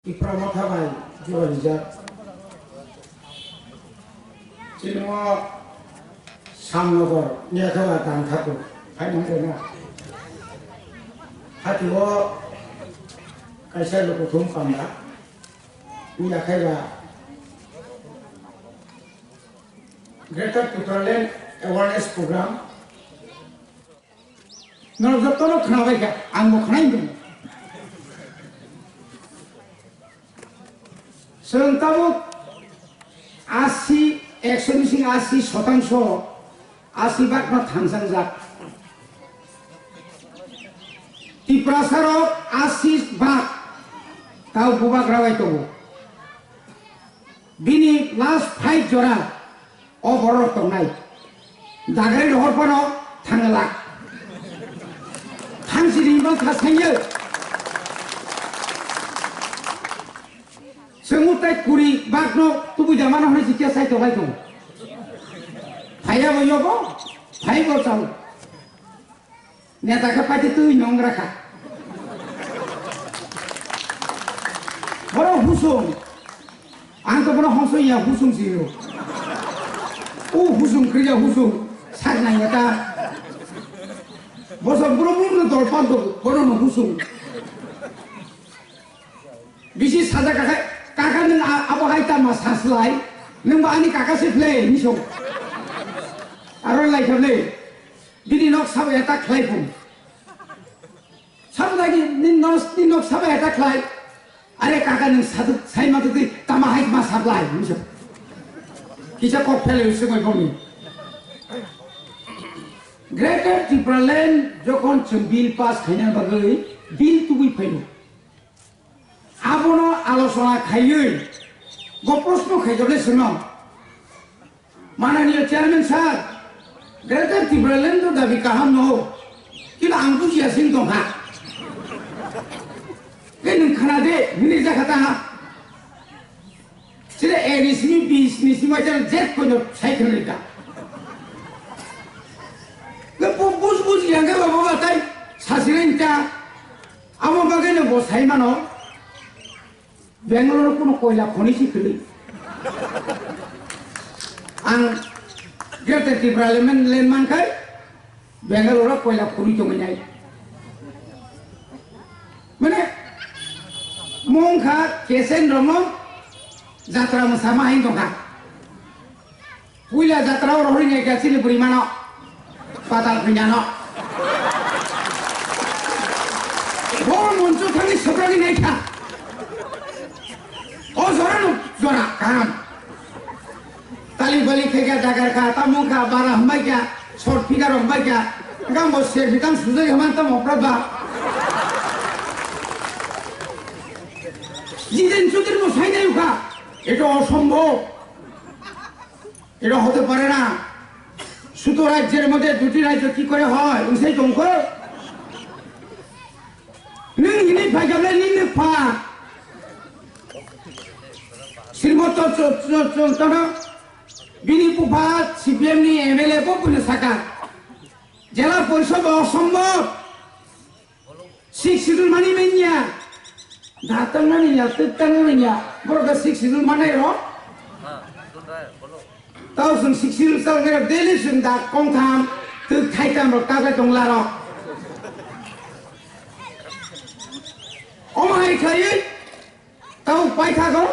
Iprama thabai jiwa rijak Cinema Samnogor Nyakawa Tang Thakur Hai nong kena Hati wo Kaisa luku thum panda Nyakaiwa Greater Putraland Awareness Program Nol jotto khana bai ka angbo khanain dong Serentabuk 80 180 শতাংশ 80 ভাগ না থাংসাংজাক টিপ্রাসারক 80 ভাগ তাও বুবাক rabbi তবু বিনি last 5 জোড়া অবরত নাই দাগারি হরপানো থাংলাক থাংসিরিবা থাসাইयो Semutai kuri bagno tubuh zaman orang siapa saya coba itu, saya mau nyoba, saya mau tahu, nyata kepada itu nyongra kah, orang husung, angkat orang husung ya husung sih, husung kerja husung, saya nanya ta, bosam belum dorpan tu, orang husung, bisi saja kakak. Kakak neng apa hai ta mas haslai neng ba ani kakak se play ni so aron lai khable bini nok sab eta khlai pum sab lagi nin nok sab eta khlai are kakak neng sadu sai ma tu tama hai mas haslai ni so kicha kok phele se koi boni Greater Tipraland যখন bill pass খাইনা বাগৈ বিল তুই ফাইনো Abono alosona খাইयै গপ্রশ্ন খাইজলে শুনো মাননীয় chairman sir greater Tripuraland দাবি কাহাম ন কিন্তু আं বুঝিয়াছিন দंहा এই নों खोनादे निनि जाखाता जेरै एरिसनि बिसनि सिमाजों जेट कोन साइखेलनिका बुझ बुझियांगे बाबा बाताय सासिरेनटा आमो बागैनो बसाइमानो Bangalore কোনো কয়লা খনি শিখলি আং গ্রেটার ত্রিপুরাল্যান্ড ল্যান্ড মানখাই বেঙ্গালোর কয়লা খনি দংনাই মানে মংখা কেসেন রম যাত্রা মসামা হাই দংখা পুইলা যাত্রা রহরিনে গাছিলি পরিমাণ পাতাল ফিনানো বড় মঞ্চ থাকি সবরানি নাইখা Oh zorang zora kan, tali balik kaya jagar kah, tamu kah, barah hambay kah, short figure hambay kah, kan bos share bitam sudah haman tam operat ba. Jiden sudir bos hai nahi uka, itu অসম্ভব, itu hote pare na, শুধু রাজ্যের মধ্যে দুটি রাজ্য কি করে হয়, উসে জংকো, ning ini bagaimana ning pa. Shrimanta Chandra বিনি পুফাত সিপিএম নি এমএলএ পুনে সাকা জেলা পরিষদ অসম্ভব সিক্স শিডিউল মানি মেনিয়া ধাতন মানি না তেতান মেনিয়া বড় সিক্স শিডিউল মানাই র তাও जों সিক্স শিডিউল সালগে দেলি जों দা কংথাম তে খাইতাম র কাবে দংলা র অমাই খাই তাও পাইথা গো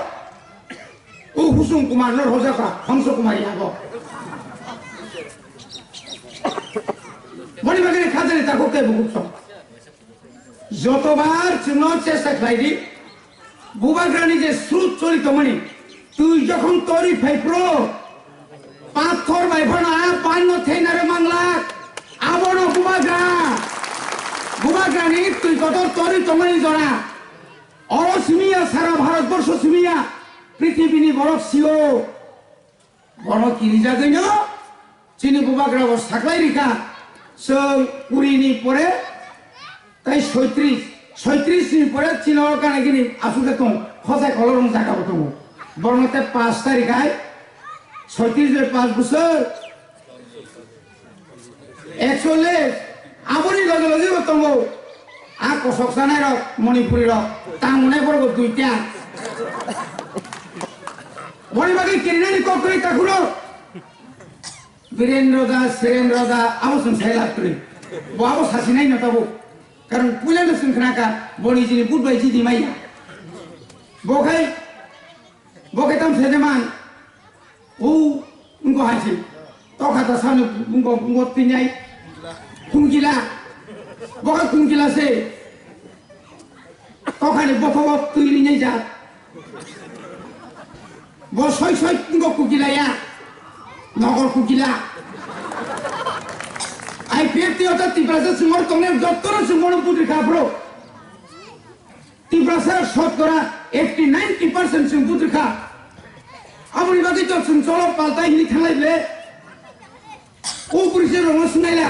Husung Kumar Nur Hosaka, Hamso Kumar Yago. Mani bagay khadane takok tay bukso. Jotobar chunot chesta khlaidi. Bubagrani je srut chorito mani. Tui jokhon tori phaipro. Pathor baifana panno theinare manglak. Abono bubagra. Bubagrani tui kotor tori tomani jona. Oro simia sara Bharatborsho simia. পৃথিবীনি বরফ CO বড় কিরিজা গইন চিনি বুবাগ্রা বস থাকলাই রিকা song পুরিনি পরে তাই 37 নি পরে চিনর কানাগিনি আসুকে তো খজাই কলরং জাগাবো তো বর্ণতে 5 তারিখায় 36 এর 5 বছর 41 আবরি লগে লগে তো আ কসক সানাই রক মণিপুরি রক তা মনে পড়ব দুইটা বড় বাকি কেনানি ককরে তাকুলো বীরেন্দ্র দাস সেরেন্দ্র দা আবসন সাইলা করে বাবু সাসি নাই না তাবো কারণ পুলানো সুনখানাকা বড়ি জিনি বুটবাই জিদি মাইয়া বখাই তাম সেদেমান ও উনকো হাসি তখাতা সামনে উনকো তিনাই কুমকিলা বখাই কুমকিলা সে তখানে বথব তুইলি নাই যা বসই সই উনকো কুকিলায়া নগর কুকিলা আই ব্যক্তিগত তিব্রাসা সুমর তোমরা যত্তর সুমর পুত্রি খাবো তিব্রাসা শতকরা 80-90% সুম পুত্রি খা আপনি বাকি তো সুম চলো পাল্টাই হিলি থাকলে ও পুলিশের রঙ শুনাইলা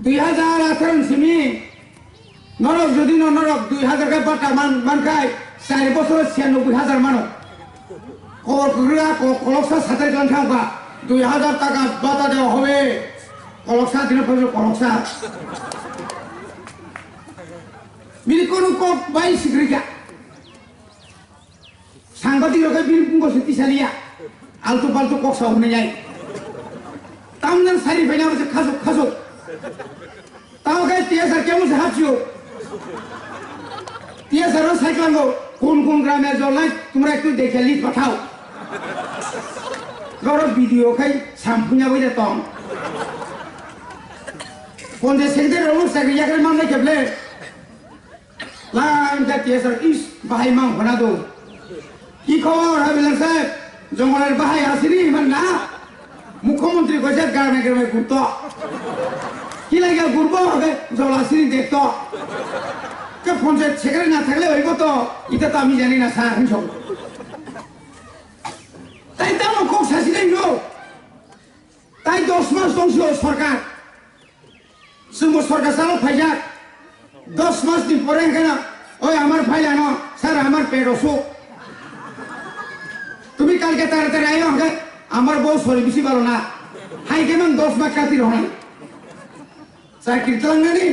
2018 সিমি নরক যদি নরক 2000 কে বাটা মান খায় 4 বছর 96,000 মানো খবর কুকুরা কলকসা সাথে গান খাওয়া 2000 টাকা বাতা দেওয়া হবে কলকসা দিনে পড়বে কলকসা বিলি কোনো কক বাই সিগ্রিকা সাংবাদিক লোকে বিলি পুঙ্গো শক্তিশালিয়া আলতু পালতু ককসা হনে যায় তামদান সারি ফাইনা বসে খাসো তাও গাই টিএসআর কেমন সে হাঁপছিও টিএসআরও সাইক্লাঙ্গো কোন গ্রামে জল তোমরা একটু দেখে লিখ পাঠাও গরম ভিডিও খাই সামপুনা বইলে তং পঞ্চায়েত সেক্রেটারি রমন সাইকেল ইয়াকের মান নাই খেপলে লাইন দা টিএসআর ইস বাহাই মাং ভনা দো কি খবর হাবিলার সাহেব জঙ্গলের বাহাই আসিনি ইমান না মুখ্যমন্ত্রী কইছে গ্রামে গ্রামে ঘুরত কি লাগে ঘুরব হবে জল আসিনি দেখত কে পঞ্চায়েত সেক্রেটারি না থাকলে হইব তো এটা তো আমি জানি না স্যার আমি সব তাই তো আমার খুব শাসি নাই তাই 10 মাস দংশিল সরকার সরকার চালো ফাইজাক 10 মাস দিন পরে কেন ওই আমার ফাইল আনো স্যার আমার পেট অসুখ তুমি কালকে তাড়াতাড়ি আইও আমাকে আমার বউ শরীর বেশি ভালো না হাই কেমন 10 মাস কাতি রহন চাকরি তেলেঙ্গানি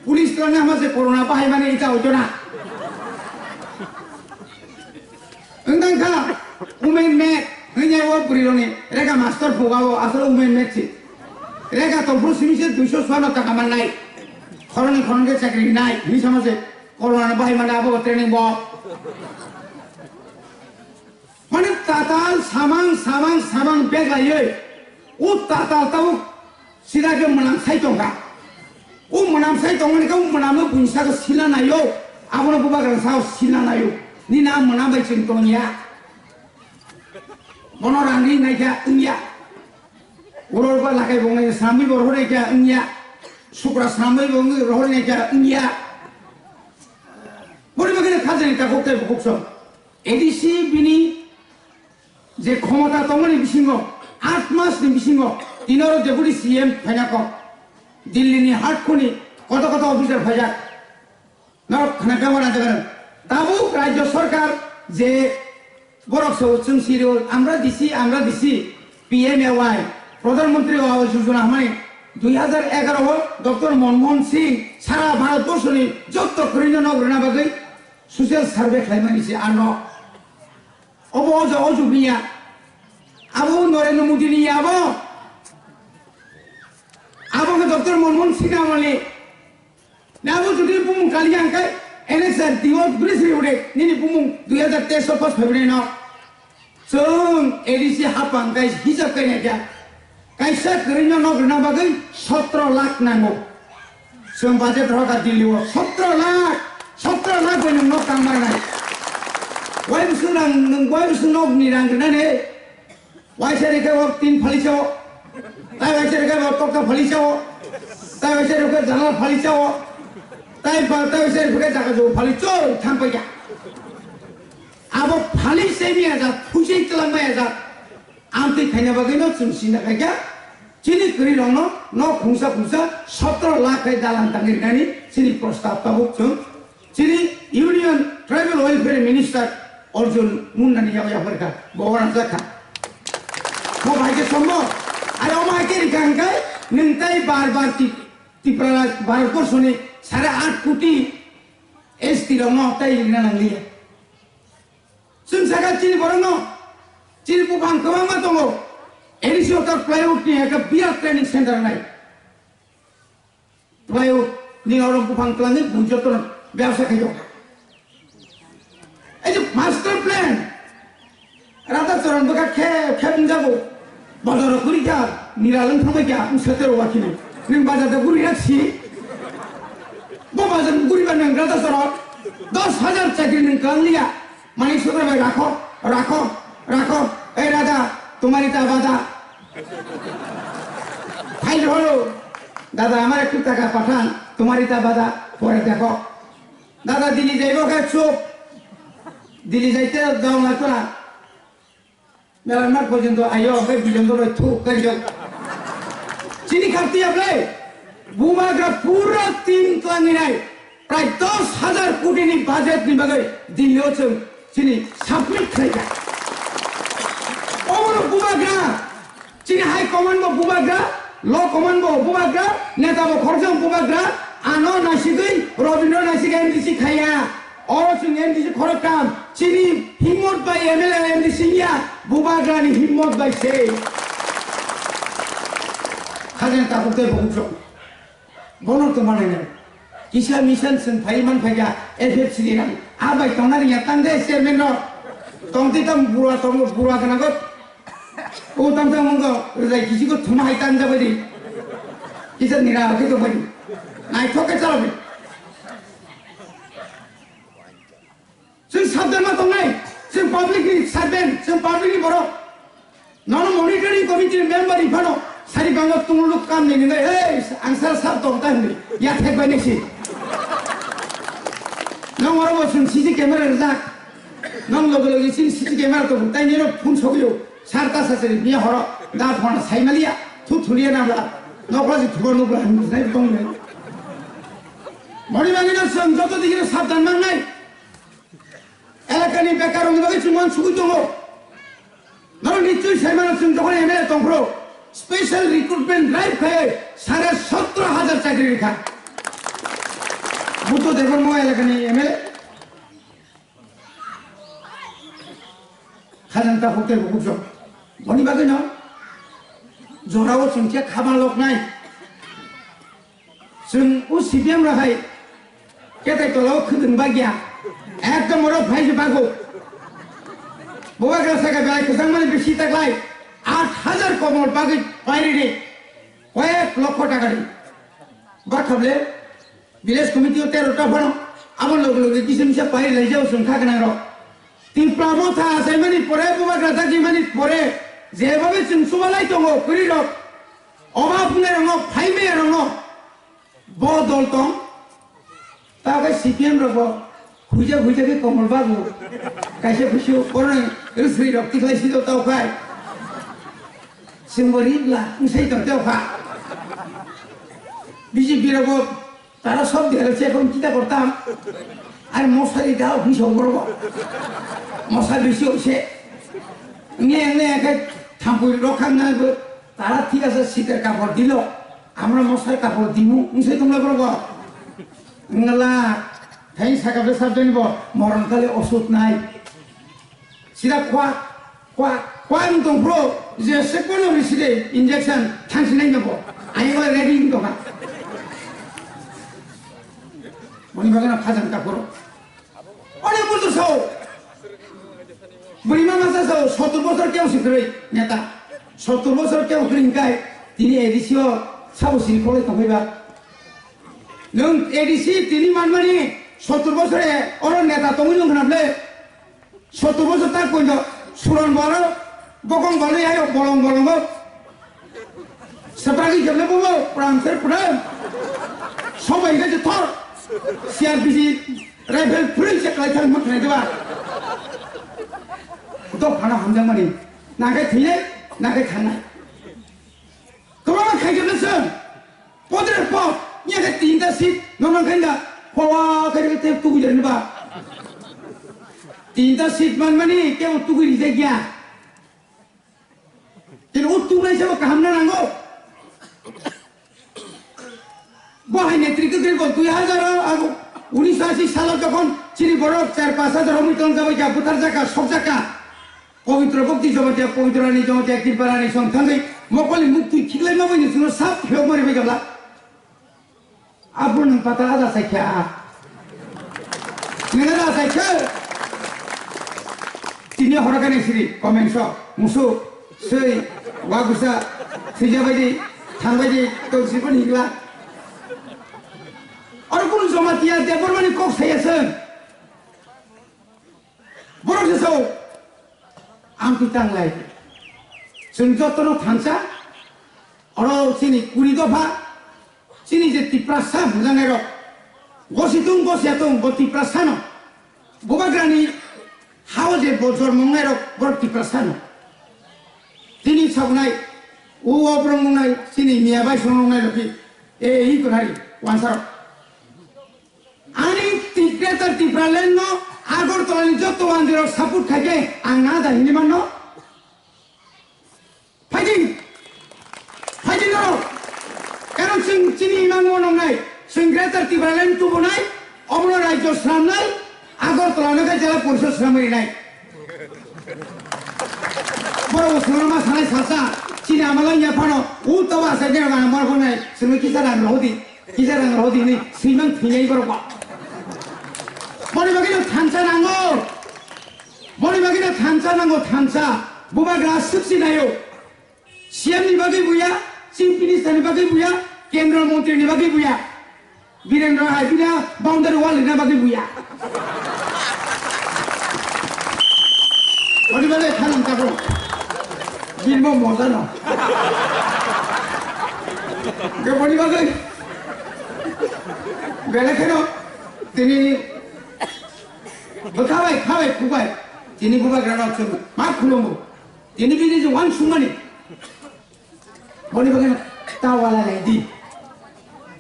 পুলিশ তেলেঙ্গা আমার যে করোনা পাহাই মানে এটা হইতো না খা উমেন মেঘ হইনে ও পুরিরনি রেখা মাস্টার ফোগাবো আসলে উমেন মেঘছি রেখা তো সিমিসে 256 টাকা মান নাই খরণকে চাকরি নাই হি সমাজে করোনা বাহি মানে আবো ট্রেনিং ব মানে তাতাল সামাং বেগ লাইয়ে ও তাতাল তাও সিদাকে মনাম সাইতঙ্কা ও মনাম সাইতঙ্গনি কা মনাম বুইসাকে সিলা নাইयो আবনো বুবাগ্রান Sao সিলা নাইयो ni na mona bai chin tong ya bono rangri nai ka unya uror ba lakai bong nai sami bor hore ka unya sukra sami bong hore nai ka unya bori bagene khajani ta hokte hokso edisi bini je ক্ষমতা তংনি বিসিংহ 8 মাস ni বিসিংহ তিনর deputy CM ফাইনা ক Delhi ni হাট খনি কত officer ফাইজা না খানা কামরা জাগান তাবুক রাজ্য সরকার যে বরক সৌচুন সিরিয়াল আমরা দিছি পিএমএওয়াই প্রধানমন্ত্রী আবাস যোজনা মানে 2011 ডক্টর মনমোহন সিং সারা ভারতবর্ষনি যত করিনো নগরনা বাগৈ সোশ্যাল সার্ভে খাইমানিছে আর অজুবিয়া আবু নরেন্দ্র মোদী নিয়ে আবো ডক্টর মনমোহন সিং আমলে নাবো যদি broom কালিয়াঙ্কাই NSR diwot brisri ude nini bumung 2013 pas Februari na sung edisi hapang guys hisab kaya kya kaisa kerinya no grina bagai 17 lakh nango sung budget roka Delhi wo 17 lakh bani no kamar nai wai sunang nirang grina ne wai sere ke wo 3 phali chao tai wai sere ke wo tokta phali chao tai wai sere ke janal phali chao তাই সেই ফুটে টাকা যাবো ফালি চল থামপাই যা আবার ফালি সেই নিয়ে যা খুশি চালামাই যা আমতে খাইনা বাকি না চুনসিনা খাইকা চিনি করি রং ন খুঁসা 17 লাখ দালান টাঙ্গির গানি চিনি প্রস্তাব পাবুক চিনি union tribal welfare minister Arjun মুন্ডানি যাওয়া যাবার বহরান দেখা ও ভাইকে সম্ভব আর আমাকে রিকাঙ্কায় নিন্তাই বারবার ত্রিপুরা ভারতবর্ষনে 8.5 কোটি এসটি রং তাই না নালিয়া जायगा चिनि बरनो चिनि बुफां गोबां दङ एडिसि हटार प्लाइउडनि एक बिराद ट्रेनिं सेन्टार नाय प्लाइउड नि orang bukan kelani bujuk tu biasa kayu. Itu master plan. Rata orang bukan ke menjago. Bazar kuri kya, niralan thamai kya, seter wakil. Ning bazar tu kuri nasi. Bo bazar kuri bandeng rata orang 10,000 cakri ning kelaniya. Mani sutra baik rako. Rata, tumari ta bada. Hai holo. दादा हमारे कुत्ता का पठान तुम्हारी ता बादा पढ़े देखो दादा दिल्ली जाइबो का चुप दिल्ली जाइते दाव ना तो ना मेरा मत पहुंचो आयो के बिजन तो थू कर जो चीनी खाती है अपने बुमा का पूरा 3 क्लानी नहीं प्राय 10,000 कोटी नी बजट नी बगै दिल्ली हो चीनी सबमिट करेगा और बुमा का चीनी हाई कमांड में बुमा का लो कमान बो बुबाग्रा नेता बो खरजों बुबाग्रा आनो नासिगै रबिन्द्र नासिगै एमडीसी खाया और जों एमडीसी खरकाम चिनि हिम्मत बाय एमएलए एमडीसी या बुबाग्रानि हिम्मत बाय से खाजों ताकुते बहुजो बोनो तो माने किसा मिशन सन फाइमान फाइगा एफएफसी ना आबाय तंनारि या तांदे चेयरमैन रो तंति तम बुरा कनागो ओ तमता मंगो रै किसी को थुमा हाइतान जाबेरि किसे निरा के तो बनि नाइ ठोके चलाबे जों साबधान मा दंनाय जों पाब्लिक नि सार्भेन्ट जों पाब्लिक नि बरो नन मनिटरिंग कमिटि मेम्बर इफानो सारि बांगो तुमुलुक काम नि नै ए आंसार साब दंता होनदि या थेबाय नैसि नं अरबो जों सीसी कैमेरा जा नं लोगो लोगो सीसी कैमेरा तो ताइ निरो फोन सगियो सारता सासरी बिया हरो दा फना साइमालिया थुथुलिया नाब्ला नखलाजि थुबो नुब्ला हाय दंने मरि बांगिना जों जत दिगिनो साबधान मांनाय एलाकानि बेकार उनबागै जों सुगु दङ नर निश्चय साइमाना जों जखन एमएलए दंफ्रो स्पेशल रिक्रुटमेंट ड्राइव खाय 17,500 चाकरि रेखा बुतो देवर मो एलाकानि एमएलए खाजनता होते बुकुजो बनि बागै न जराव जोंथिया खामा लकनाय जों उ सिपिएम राहाय केताय तलाव खोदों बागिया एकदम अर फाइज बागो बोबाग्रा सागा बाय खजां माने बेसि ताकलाय 8,000 कमल बागै पाइरिदे कयेक लक्ष टाका दे बाखाबले विलेज कमिटी 13टा फनो आमन लोग लोग किसिम से पाइ लाइजाव जों खागना र तीन प्लामो था साइमानी परे बुबाग्रा ताकि मानी परे जेबाबे जों सुबालाय दङ करि र अबाबने रङ फाइमे रङ बदल दं तागे सीपीएम रबो हुजा के कमल बाबू कैसे खुशियो करने रुसि रक्ति खाइसि तो तावखाय सिंबरिब्ला उसाइ तमतेवखा बीजेपी रबो तारा सब देलसे এখন কিটা করতাম আর মশারি দাও কি সম্পর্ক মশা বেশি হচ্ছে নিয়ে একে থাম্পুই রখাঙ্গাবো তারা ঠিক আছে শীতের কাপড় দিল আমরা মশার কাপড় দিমু উনসে তোমরা করব ইংলা তাই সাকাবে সাবধানিব মরণকালে ওষুধ নাই সিরা কোয়া দংপ্রো যে সেকোনো রিসিদে ইনজেকশন থাংसिनाय নেব আইবা রেডি দোকা মনিবাগানা খাজান কাপড় অনেক বলতো সাও বুড়িমা মাসা সাও 70 বছর কেউ শিখরে নেতা 70 বছর কেউ ক্রিংকাই তিনি এডিসিও সাবসি কোলে তহইবা নং এডিসি তিনি মানমানি 70 বছরে অর নেতা তুমি নং নাবলে 70 বছর তার কইল সুরন বড় বগং বলে আয় বলং বলং সপ্রাগি জবলে বো প্রান্তের প্রাণ সবাই গেছে থর সিআরপিসি রাইফেল পুলিশ কাইথাল মতনে দেবা তো ফানা হামজাং মানি নাকে থিয়ে নাকে খানাই তোমরা খাইজেবলেছ পদের পথ নিয়ে তিনটা সিট নন খাইনা হওয়া করে তে তুই জানবা তিনটা সিট মানমানি কেউ তুই রিজে গিয়া কিন্তু উত্তু নাই সব কামনা নাঙ্গো বহাই নেতৃত্ব দিব 2000 আগো 1980 সালত যখন চিনি বরফ 4-5 মিটার যাবাय বুথার জায়গা সব জায়গা পবিত্র ভক্তি জমাতিয়া পবিত্র রানী জমাতিয়া কৃপা রানী সংথাঙ্গै মকলি মুক্তি ঠিকলাই মাবাयनो जोङो साब फेव मरिबाय गला आबो नों पाता आदा सायखा नों आदा सायखा तिनि हरगानि सिरि कमेन्ट्स मुसु सै वागुसा सैजाबायदि थांबायदि कौसिफोर हिगला आरो कुनु जमातिया देबरमानि कक सायासों बरफ जेसौ आंखि तांलाय जों जतन थांसा अरो सिनि कुरि दफा सिनि जे तिप्रासा मोजाङै र गसितुं गसियातुं गतिप्रासानो बबाग्रानि हाव जे बजर मंनाय र बर तिप्रासानो दिनि साबनाय उ अब्रं मंनाय सिनि मियाबाय संनाय रखि ए इ कोनारि वानसार आनि तिक्रेतर तिप्रालेनो आगरतलानि जत वानजिराव सापुट खाके आं ना दाहिनि मानो फाइटिं फाइटिं करो कारण जों चिनि नांगौ नंनाय जों ग्रेटार तिप्रालेन तुबनाय अब्र राज्य स्रामनाय आगरतलानो जिल्ला परिषद स्रामहैनाय बर' सुबुंमा सानाय सासा चिनि आमालाय याफानो उल्टावा साइडे गाना मारफोनाय जोंनो किसारां रहोदि नि सैमां थैनाय बर'बा बरिबागिनो थानसा नांगौ बरिबागिनो थानसा नांगौ थानसा बुबाग्रा सुखसिनायो सीएमनि बागै बुया चीफ मिनिस्टारनि बागै बुया केन्द्र मन्त्रिनि बागै बुया वीरेन्द्र हाइबिना बाउन्डारि वाल लिरना बागै बुया बरिबाले थानम ताको बिलमो मजा न के बरिबागै बेलेखेनो तिनि खाबाय खुबाय दिनै बुबाग्रानाव जों मा खुलुमो दिनै बिदि जों वान सुंमानि बनिबागै तावालाय दि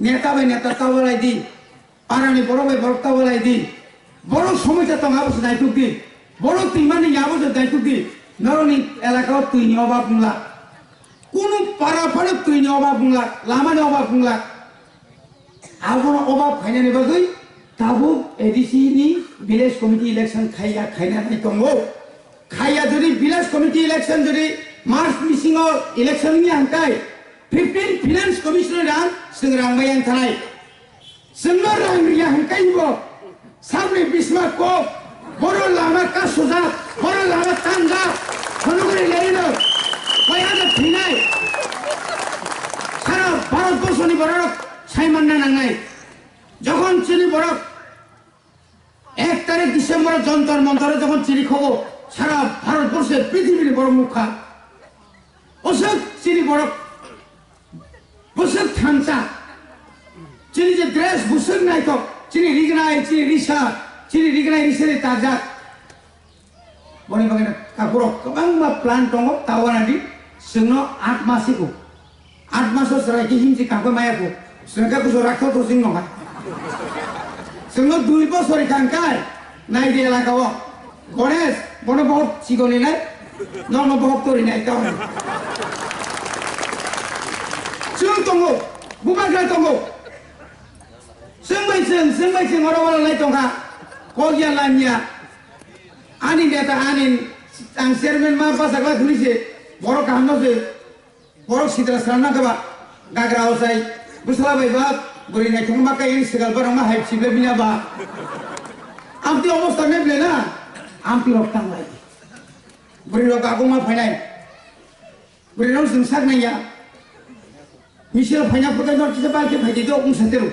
नेता बाय नेता तावालाय दि पारानि बर' बाय बर' तावालाय दि बर' समस्या दं आबो दायित्व दि बर' दैमानि आबो दायित्व दि नरनि एलाकायाव दैनि अभाब बुंला कुनु पाराफोर दैनि अभाब बुंला लामानि अभाब बुंला आबो अभाब फायनायनि बागै दाबो एडिसिनि विलेज कमिटी इलेक्शन खायना दंगो खाया जुदि विलेज कमिटी इलेक्शन जुदि मार्च मिसिङाव इलेक्शननि हांखाय 15 फाइनेंस कमिशनर जों रांबायां थानाय जोंनो रांरिया हांखायबो सामने बिस्मा को बर' लामा कासुजा बर' लामा तांगा हनुगुरि लेनो बयानो थैनाय सारा भारतबर्षनि बर' सायमानना नांनाय যখন চিনি বরফ 1 তারিখ ডিসেম্বর যন্তর মন্তরে যখন চিনি খাবো সারা ভারতবর্ষের পৃথিবীর বড় মুখা অশোক চিনি বরফ বসুক থানসা চিনি যে ড্রেস বুসুক নাই তো চিনি রিগনাই চিনি রিসারি তাজা বনি বাগানে কাকুরক गोबां मा प्लान दङ तावानादि जोंनो 8 मासिखौ 8 मासो सरायखि हिमसि काको मायाखौ जोंका कुसो राखौ तो जों नङा जोंनो 2 বছর कांकाय नाय दे लागाव गणेश बनो बहुत सिगनि नाय नन बहुत तोरि नाय ताव जों दङ बुबाग्रा दङ जों बायजों अरवाला नाय दंगा कगिया लामिया आनि नेता आनि आं चेयरमेन मा बासाग्ला खुलिसे बर' गाहामनोसो बर' सिद्रा सारना गबा गाग्रा हसाय बुसला बायबा बोरै नायथं मा काय सिगाल बारंमा हाइसिबले बिनाबा आमति अवस्था नेबले ना आमति रक्तां लाय बोरै रक आगमा फायनाय बोरै रक जों सागनाया मिसिल फायना फटाय नर किसा बालके फायदि दो उंसतेरु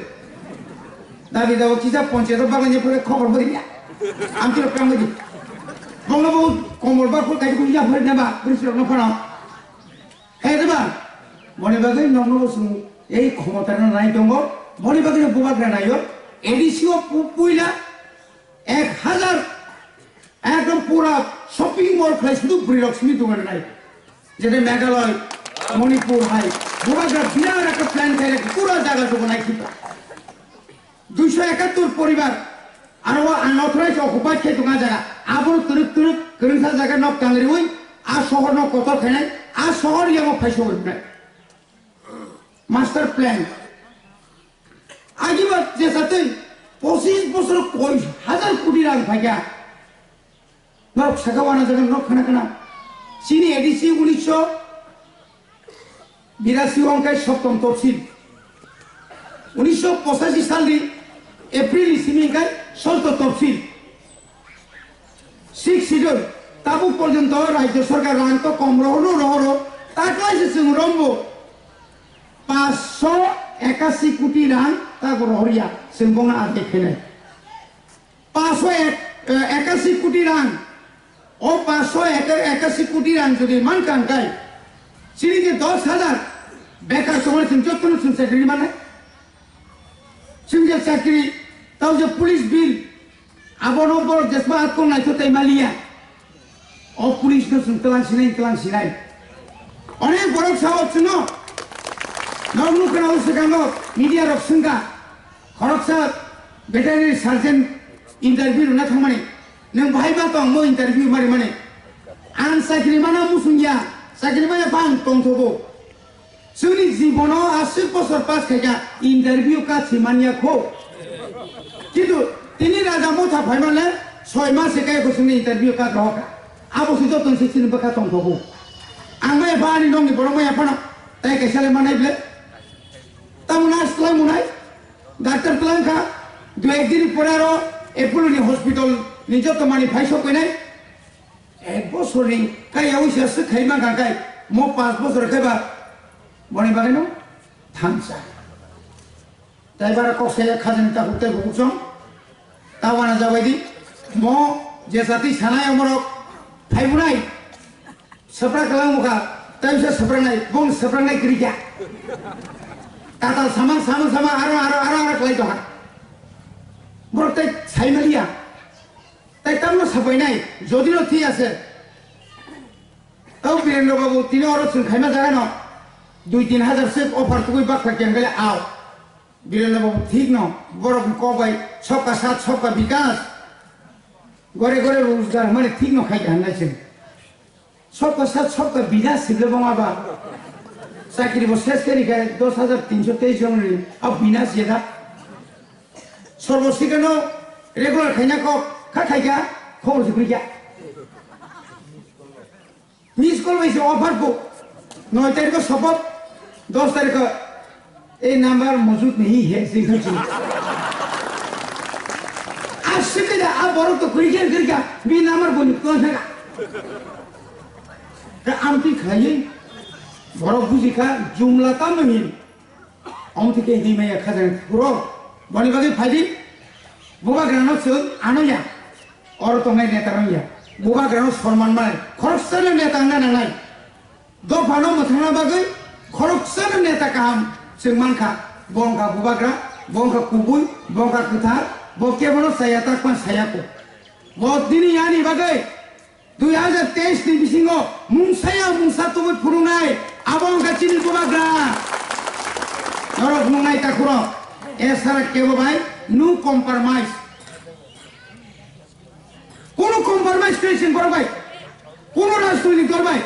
दाबि दाव किसा पन्चायत बागाननि फरे खबर बोरिया आमति रक्तां बायदि बंगबो कमल बाफोर गायखौ या फरनाबा बोरै न फराव हेदबा बने बागै नंगौ जों এই ক্ষমতা নাই দङ বলিবাগিनो बुबाग्रा नायो एडिसिओ पुइला 1000 एकदम पूरा शॉपिंग मॉल खाय शुद्ध बुरिलक्ष्मी दङ नाय जेने मेघालय मणिपुर हाय बुबाग्रा बिराट একটা প্ল্যান করে পুরো জায়গা দङ नाय কি 271 পরিবার আর আনঅথরাইজ অকুপাইড খাই দङ জায়গা আবর তুরুক গরংসা জায়গা নক টাংরি ওই আ শহর ন কত খাইনাই আ শহর ইয়ামো ফাইসো হইনাই मास्टर प्लान आजीबत जैसा तो 25 বছর কই হাজার কোটি রাং ফাইকা নরক সাকাওয়ানা জায়গা নরক খানা খানা চিনি এডিসি 1982 অঙ্কের সপ্তম তফসিল 1985 সালে এপ্রিল সিমিকায় ষষ্ঠ তফসিল 6 শিডিউল তাবু পর্যন্ত রাজ্য সরকার রাং তো কম রহর তাকলাইছে जों রম্ব 581 কোটি রাং তাগো রহরিয়া जों বঙা আগে খেলে 581 কোটি রাং ও 581 কোটি রাং যদি মান কাঙ্কাই চিনি যে 10,000 বেকার সময় जों যতন जों চাকরি মানে जों যে চাকরি তাও যে পুলিশ বিল আবনবর জেসবা আতকো নাইতো তাই মালিয়া ও পুলিশ তো जों তেলাং সিনাই অনেক বড় সাহস ছিল নরমু কেনাল সেখানে মিডিয়া রক্ষা খরকসা ভেটেরিনারি সার্জন ইন্টারভিউ না থামানে নং ভাইবা তো মো ইন্টারভিউ মারি মানে আন চাকরি মানা মুসুঙ্গিয়া চাকরি মানে বাং টংথবো जोंनि জীবনাव 80 বছর পাস খাইকা ইন্টারভিউ কাছি মানিয়া খো কিন্তু তিনি রাজা মথা ভাইমানে 6 মাস একাই বসুনি ইন্টারভিউ কা রহকা আবসি যতন সিচিন বকা টংথবো आंबाय बानी दंनि बरमाय आपना ताय कैसाले मानायब्ले तामुनास तलाय मुनाय डाक्टर तलांखा दु एक दिन परारो एपोलोनि हॉस्पिटल निजो तो मानि फाइसो कइनाय एक बছरनि कायाव इसासो खाइमा गागाय मो 5 বছর खाइबा बनि बागायनो थांसा ताइबारा कसे खाजन ता हुते गुसं तावाना जाबायदि मो जेसाति सानाय अमरक फाइबुनाय Sepra kelang muka, tapi saya sepra naik, bong sepra naik kerja. Kata sama arah kelai doa. Berarti saya melia. Tapi kamu sampai naik, jadi lo tiada se. Tahu biar lo bawa tiga orang sun kaya macam no, 2-3 se offer tu kau bak pakai angkele aw. Biar lo bawa tiga no, borok kau bayi, soka sat soka bikas. Gore rozgar, mana tiga no kaya anda sih. सबका साथ सबका बिना सिगले बंगाबा साकिरी वो शेष करी गए 2323 जनवरी अब बिना सीधा सर्वशिकनो रेगुलर खाइना को खाइगा खबर से क्या मिस कॉल वैसे ऑफर को 9 तारीख को सबक 10 तारीख को ये नंबर मौजूद नहीं है सिंगल चीज आज सिकदा अब बरो तो क्रिकेट करके भी नंबर बोली कौन है 그 암티 가이 뭐라 부지가 줌라다 너희 아무튼 힘에 약하잖아 그러 머리 가게 파지 뭐가 그러나 저 아노야 어르통에 내다랑이야 뭐가 그러나 설만만 খরচের নেতা না নাই দ ফানো মথানা বাগৈ খরচের নেতা কাম जों मानखा बंखा बुबाग्रा बंखा कुबुय बंखा कुथा बके बनो सायाता पान सायाको बदिनी यानी बागै 2023 ni bisingo mungsaya mungsa tubuh purungai abang kacini bubagra norok mungai takuro esara kebo bai no compromise kono compromise kreshin korbai kono rastuni korbai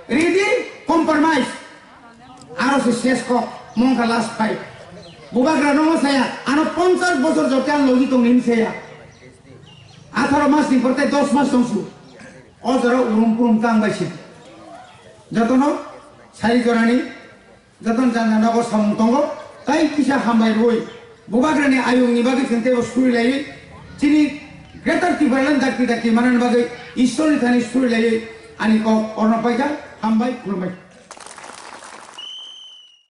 ready compromise aro se shesko mongka last fight bubagra no saya ano 50 বছর jotan logi tong nin saya 18 mas ni porte 10 mas tongsu অজরা উরুম তাংবাইছে যতন সারি জরানি যতন জানানাগো সমতঙ্গ তাই কিসা হামবাই রই বুবাগ্রানি আয়ুংনি বাগে চিন্তে সুরি লাই চিনি greater টিভারলেন ডাকি মানান বাগে ঈশ্বরনি থানি সুরি লাই আনি ক অর্ণপাইকা হামবাই খুলবাই